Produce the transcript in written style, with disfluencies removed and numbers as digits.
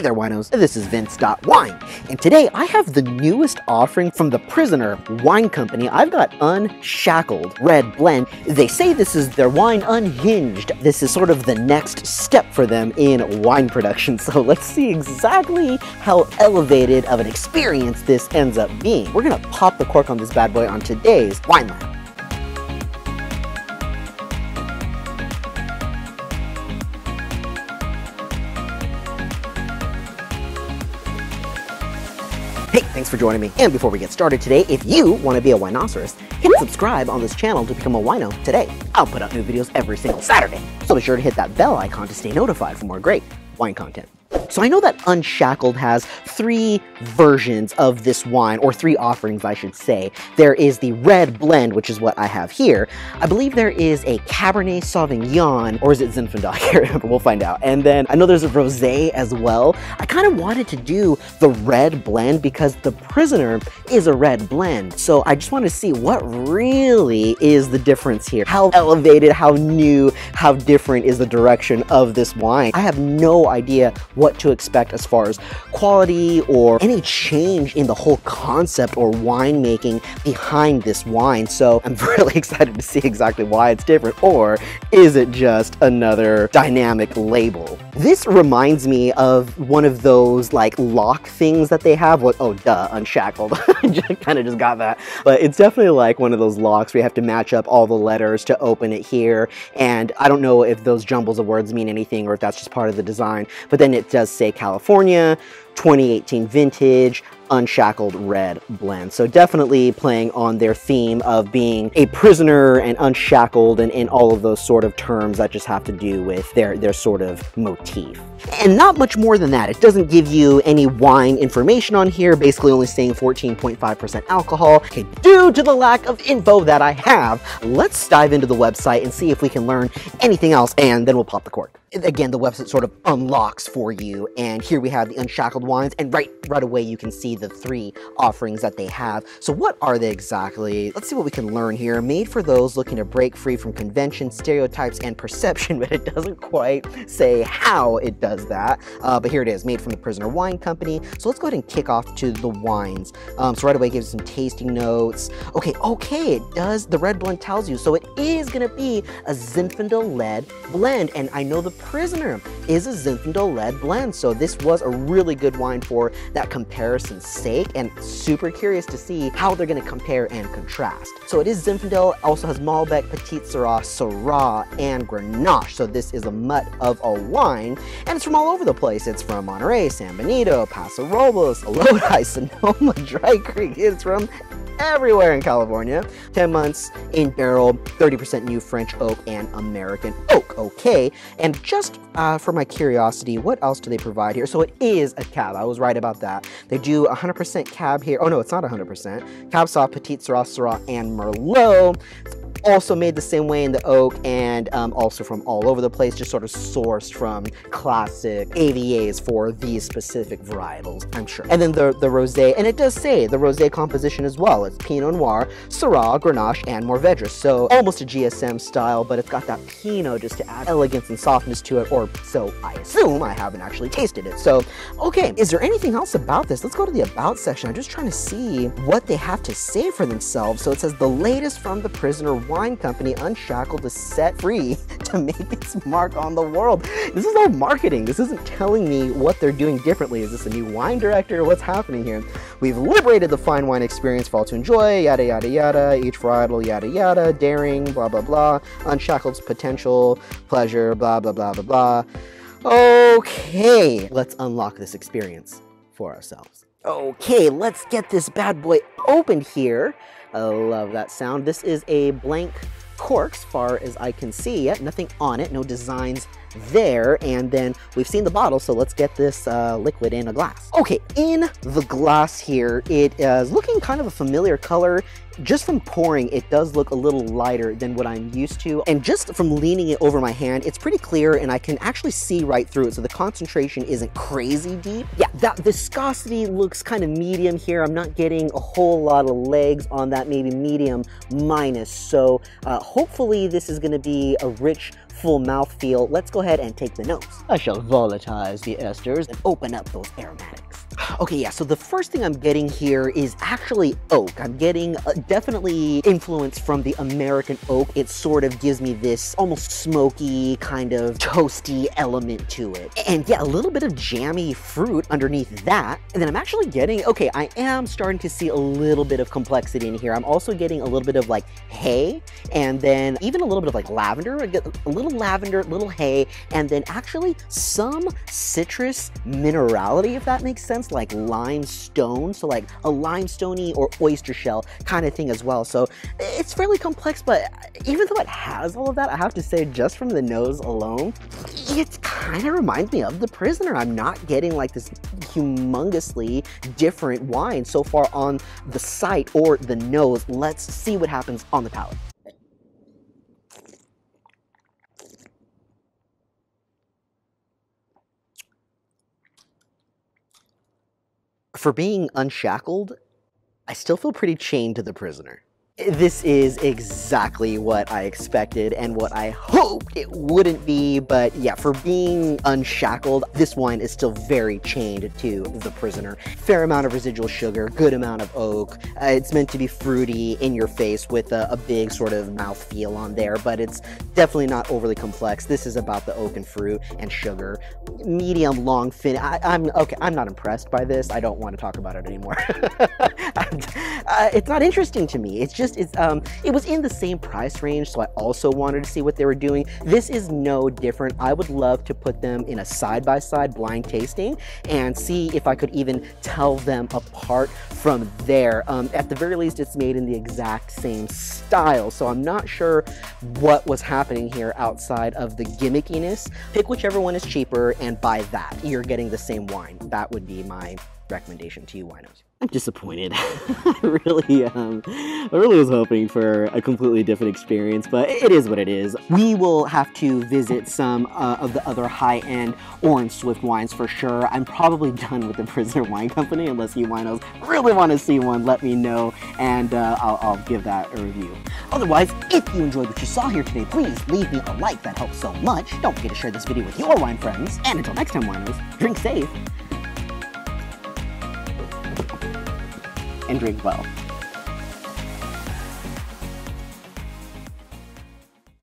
Hey there, winos! This is Vince.WINE, and today I have the newest offering from the Prisoner Wine Company. I've got Unshackled Red Blend. They say this is their wine Unhinged. This is sort of the next step for them in wine production, so let's see exactly how elevated of an experience this ends up being. We're gonna pop the cork on this bad boy on today's Wine Lab. Hey, thanks for joining me. And before we get started today, if you want to be a winoceros, hit subscribe on this channel to become a wino today. I'll put out new videos every single Saturday, so be sure to hit that bell icon to stay notified for more great wine content. So I know that Unshackled has three versions of this wine, or three offerings I should say. There is the Red Blend, which is what I have here. I believe there is a Cabernet Sauvignon, or is it Zinfandel? I can't remember, we'll find out. And then I know there's a Rosé as well. I kind of wanted to do the Red Blend because the Prisoner is a red blend. So I just wanted to see what really is the difference here. How elevated, how new, how different is the direction of this wine. I have no idea what to expect as far as quality or any change in the whole concept or winemaking behind this wine. So I'm really excited to see exactly why it's different, or is it just another dynamic label? This reminds me of one of those like lock things that they have. What? Oh, duh, Unshackled. I kind of just got that. But it's definitely like one of those locks where you have to match up all the letters to open it here. And I don't know if those jumbles of words mean anything or if that's just part of the design. But then it does say California, 2018 vintage, Unshackled Red Blend. So definitely playing on their theme of being a prisoner and unshackled and all of those sort of terms that just have to do with their sort of motif. And not much more than that. It doesn't give you any wine information on here, basically only saying 14.5% alcohol. Okay, due to the lack of info that I have, let's dive into the website and see if we can learn anything else, and then we'll pop the cork. Again, the website sort of unlocks for you, and here we have the Unshackled wines, and right away you can see the three offerings that they have. So what are they exactly? Let's see what we can learn here. Made for those looking to break free from convention, stereotypes, and perception, but it doesn't quite say how it does that. But here it is, made from the Prisoner Wine Company. So let's go ahead and kick off to the wines. So right away it gives some tasting notes. Okay, it does. The Red Blend tells you, so it is gonna be a Zinfandel-led blend, and I know the Prisoner is a Zinfandel-led blend, so this was a really good wine for that comparison's sake, and super curious to see how they're going to compare and contrast. So it is Zinfandel, also has Malbec, Petit Syrah, Syrah, and Grenache, so this is a mutt of a wine, and it's from all over the place. It's from Monterey, San Benito, Paso Robles, Lodi, Sonoma, Dry Creek. It's from everywhere in California. 10 months in barrel, 30% new French oak and American oak. Okay, and just for my curiosity, what else do they provide here? So it is a cab. I was right about that. They do 100% cab here. Oh no, it's not 100%. Cab Sauv, Petit Syrah, Syrah, and Merlot. Also made the same way in the oak, and also from all over the place, just sort of sourced from classic AVAs for these specific varietals, I'm sure. And then the rosé, and it does say the rosé composition as well. It's Pinot Noir, Syrah, Grenache, and Mourvedre. So almost a GSM style, but it's got that Pinot just to add elegance and softness to it, or so I assume. I haven't actually tasted it. So, okay, is there anything else about this? Let's go to the About section. I'm just trying to see what they have to say for themselves. So it says, the latest from the Prisoner Wine Company, Unshackled, is set free to make its mark on the world. This is all marketing. This isn't telling me what they're doing differently. Is this a new wine director? What's happening here? We've liberated the fine wine experience for all to enjoy, yada, yada, yada, each varietal, yada, yada, daring, blah, blah, blah, Unshackled's potential, pleasure, blah, blah, blah, blah, blah. Okay, let's unlock this experience for ourselves. Okay, let's get this bad boy opened here. I love that sound. This is a blank cork as far as I can see. Yet nothing on it, no designs there. And then we've seen the bottle, so let's get this liquid in a glass. Okay, in the glass here, it is looking kind of a familiar color. Just from pouring, it does look a little lighter than what I'm used to. And just from leaning it over my hand, it's pretty clear and I can actually see right through it. So the concentration isn't crazy deep. Yeah, that viscosity looks kind of medium here. I'm not getting a whole lot of legs on that, maybe medium minus. So hopefully this is gonna be a rich, full mouthfeel. Let's go ahead and take the nose. I shall volatilize the esters and open up those aromatics. Okay, yeah, so the first thing I'm getting here is actually oak. I'm getting definitely influence from the American oak. It sort of gives me this almost smoky, kind of toasty element to it. And yeah, a little bit of jammy fruit underneath that. And then I'm actually getting, okay, I am starting to see a little bit of complexity in here. I'm also getting a little bit of like hay, and then even a little bit of like lavender. I get a little lavender, little hay, and then actually some citrus minerality, if that makes sense, like limestone, so like a limestoney or oyster shell kind of thing as well. So it's fairly complex, but even though it has all of that, I have to say, just from the nose alone, it kind of reminds me of The Prisoner. I'm not getting like this humongously different wine so far on the sight or the nose. Let's see what happens on the palate. For being unshackled, I still feel pretty chained to The Prisoner. This is exactly what I expected and what I hoped it wouldn't be, but yeah, for being unshackled, this wine is still very chained to The Prisoner. Fair amount of residual sugar, good amount of oak. It's meant to be fruity, in your face, with a big sort of mouthfeel on there, but it's definitely not overly complex. This is about the oak and fruit and sugar. Medium, long, fin. I'm not impressed by this. I don't want to talk about it anymore. It's not interesting to me. It was in the same price range, so I also wanted to see what they were doing. This is no different. I would love to put them in a side-by-side blind tasting and see if I could even tell them apart from there. At the very least, it's made in the exact same style, so I'm not sure what was happening here outside of the gimmickiness. Pick whichever one is cheaper and buy that. You're getting the same wine. That would be my recommendation to you winos. I'm disappointed. I really was hoping for a completely different experience, but it is what it is. We will have to visit some of the other high-end Orange Swift wines for sure. I'm probably done with the Prisoner Wine Company, unless you winos really want to see one, let me know, and I'll give that a review. Otherwise, if you enjoyed what you saw here today, please leave me a like. That helps so much. Don't forget to share this video with your wine friends. And until next time, winos, drink safe and drink well.